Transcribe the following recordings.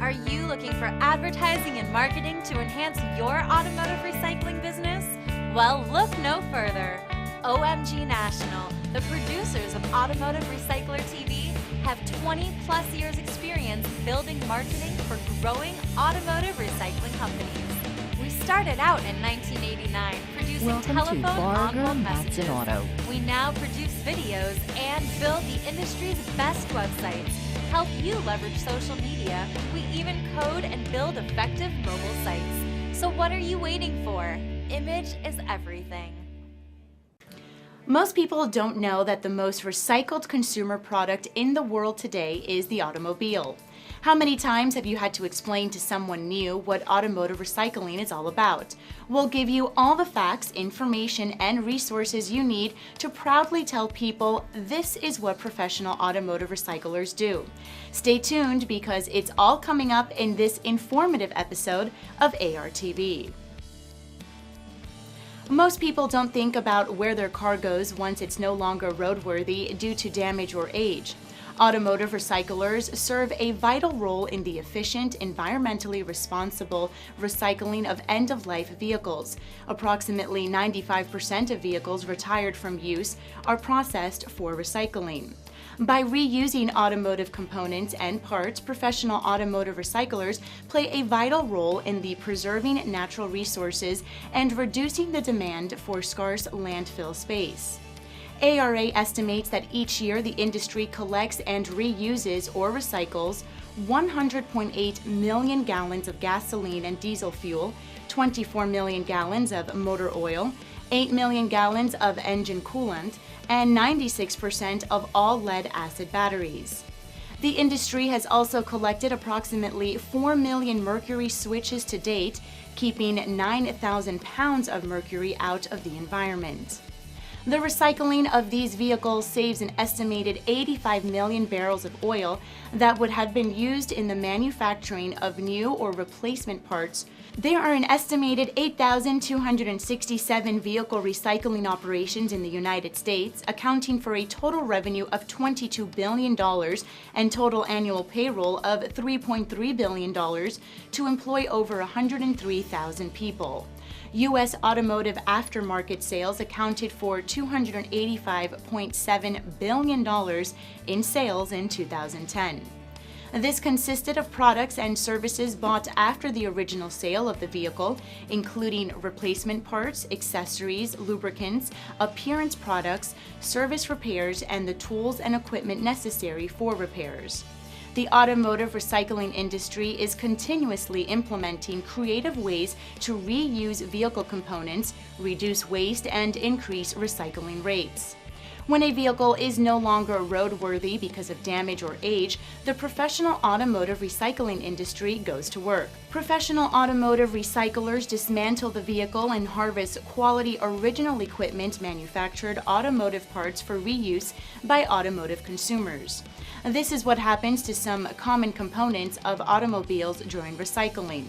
Are you looking for advertising and marketing to enhance your automotive recycling business? Well, look no further. OMG National, the producers of Automotive Recycler TV, have 20 plus years experience building marketing for growing automotive recycling companies. We started out in 1989 producing Welcome telephone to Barger, envelope Matson messages. Auto. We now produce videos and build the industry's best websites, help you leverage social media. We even code and build effective mobile sites. So what are you waiting for? Image is everything. Most people don't know that the most recycled consumer product in the world today is the automobile. How many times have you had to explain to someone new what automotive recycling is all about? We'll give you all the facts, information, and resources you need to proudly tell people this is what professional automotive recyclers do. Stay tuned because it's all coming up in this informative episode of ARTV. Most people don't think about where their car goes once it's no longer roadworthy due to damage or age. Automotive recyclers serve a vital role in the efficient, environmentally responsible recycling of end-of-life vehicles. Approximately 95% of vehicles retired from use are processed for recycling. By reusing automotive components and parts, professional automotive recyclers play a vital role in the preserving natural resources and reducing the demand for scarce landfill space. ARA estimates that each year the industry collects and reuses or recycles 100.8 million gallons of gasoline and diesel fuel, 24 million gallons of motor oil, 8 million gallons of engine coolant, and 96% of all lead-acid batteries. The industry has also collected approximately 4 million mercury switches to date, keeping 9,000 pounds of mercury out of the environment. The recycling of these vehicles saves an estimated 85 million barrels of oil that would have been used in the manufacturing of new or replacement parts. There are an estimated 8,267 vehicle recycling operations in the United States, accounting for a total revenue of $22 billion and total annual payroll of $3.3 billion to employ over 103,000 people. U.S. automotive aftermarket sales accounted for $285.7 billion in sales in 2010. This consisted of products and services bought after the original sale of the vehicle, including replacement parts, accessories, lubricants, appearance products, service repairs, and the tools and equipment necessary for repairs. The automotive recycling industry is continuously implementing creative ways to reuse vehicle components, reduce waste, and increase recycling rates. When a vehicle is no longer roadworthy because of damage or age, the professional automotive recycling industry goes to work. Professional automotive recyclers dismantle the vehicle and harvest quality original equipment manufactured automotive parts for reuse by automotive consumers. This is what happens to some common components of automobiles during recycling.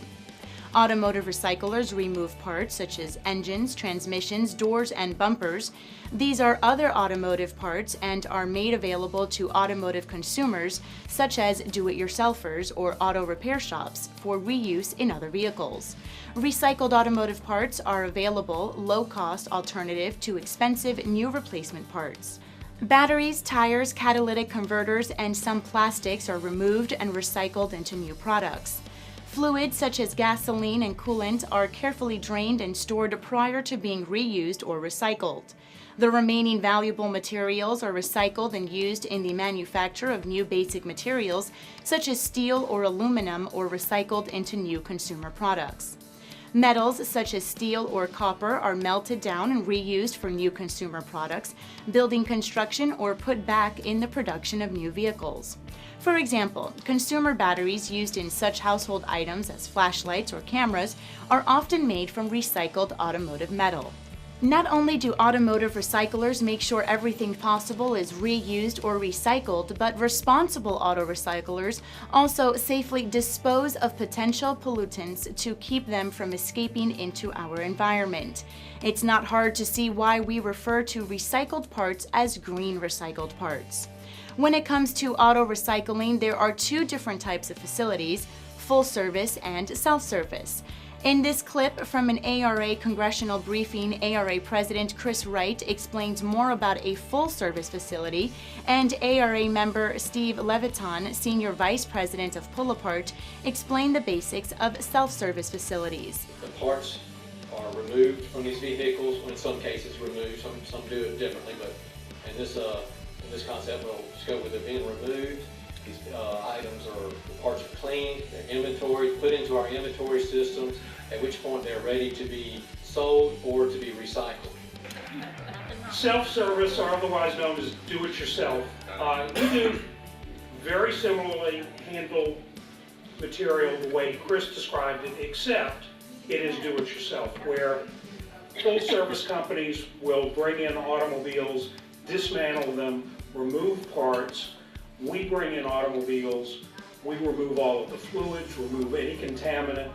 Automotive recyclers remove parts such as engines, transmissions, doors, and bumpers. These are other automotive parts and are made available to automotive consumers, such as do-it-yourselfers or auto repair shops, for reuse in other vehicles. Recycled automotive parts are available, low-cost alternative to expensive new replacement parts. Batteries, tires, catalytic converters, and some plastics are removed and recycled into new products. Fluids such as gasoline and coolant are carefully drained and stored prior to being reused or recycled. The remaining valuable materials are recycled and used in the manufacture of new basic materials such as steel or aluminum, or recycled into new consumer products. Metals such as steel or copper are melted down and reused for new consumer products, building construction, or put back in the production of new vehicles. For example, consumer batteries used in such household items as flashlights or cameras are often made from recycled automotive metal. Not only do automotive recyclers make sure everything possible is reused or recycled, but responsible auto recyclers also safely dispose of potential pollutants to keep them from escaping into our environment. It's not hard to see why we refer to recycled parts as green recycled parts. When it comes to auto recycling, there are two different types of facilities: full service, and self-service. In this clip from an ARA congressional briefing, ARA President Chris Wright explains more about a full-service facility, and ARA member Steve Leviton, Senior Vice President of Pull Apart, explained the basics of self-service facilities. The parts are removed from these vehicles, in some cases removed, some do it differently, but in this concept we'll just go with it being removed. These items the parts are cleaned, they're inventoried, put into our inventory systems, at which point they're ready to be sold or to be recycled. Self-service, or otherwise known as do-it-yourself, we do very similarly handle material the way Chris described it, except it is do-it-yourself, where full-service companies will bring in automobiles, dismantle them, remove parts. We bring in automobiles, we remove all of the fluids, remove any contaminant,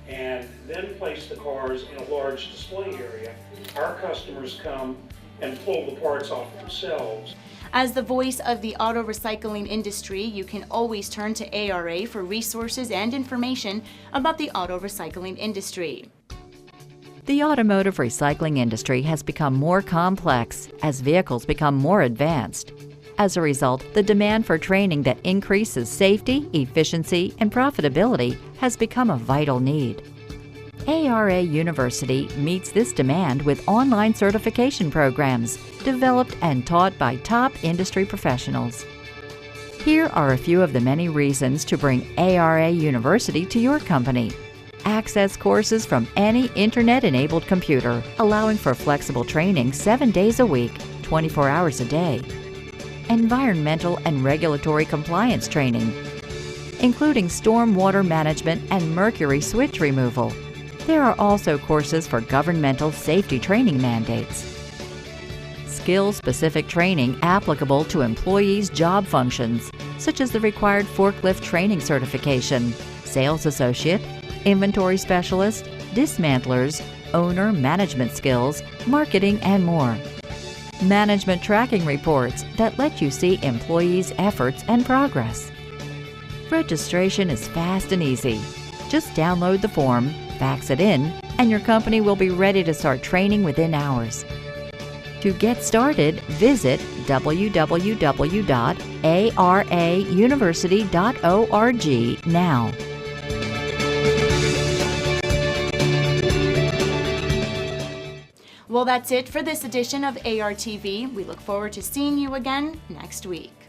and then place the cars in a large display area. Our customers come and pull the parts off themselves. As the voice of the auto recycling industry, you can always turn to ARA for resources and information about the auto recycling industry. The automotive recycling industry has become more complex as vehicles become more advanced. As a result, the demand for training that increases safety, efficiency, and profitability has become a vital need. ARA University meets this demand with online certification programs developed and taught by top industry professionals. Here are a few of the many reasons to bring ARA University to your company. Access courses from any internet-enabled computer, allowing for flexible training 7 days a week, 24 hours a day. Environmental and regulatory compliance training, including storm water management and mercury switch removal. There are also courses for governmental safety training mandates. Skill-specific training applicable to employees' job functions, such as the required forklift training certification, sales associate, inventory specialist, dismantlers, owner management skills, marketing, and more. Management tracking reports that let you see employees' efforts and progress. Registration is fast and easy. Just download the form, fax it in, and your company will be ready to start training within hours. To get started, visit www.arauniversity.org now. Well, that's it for this edition of ARTV. We look forward to seeing you again next week.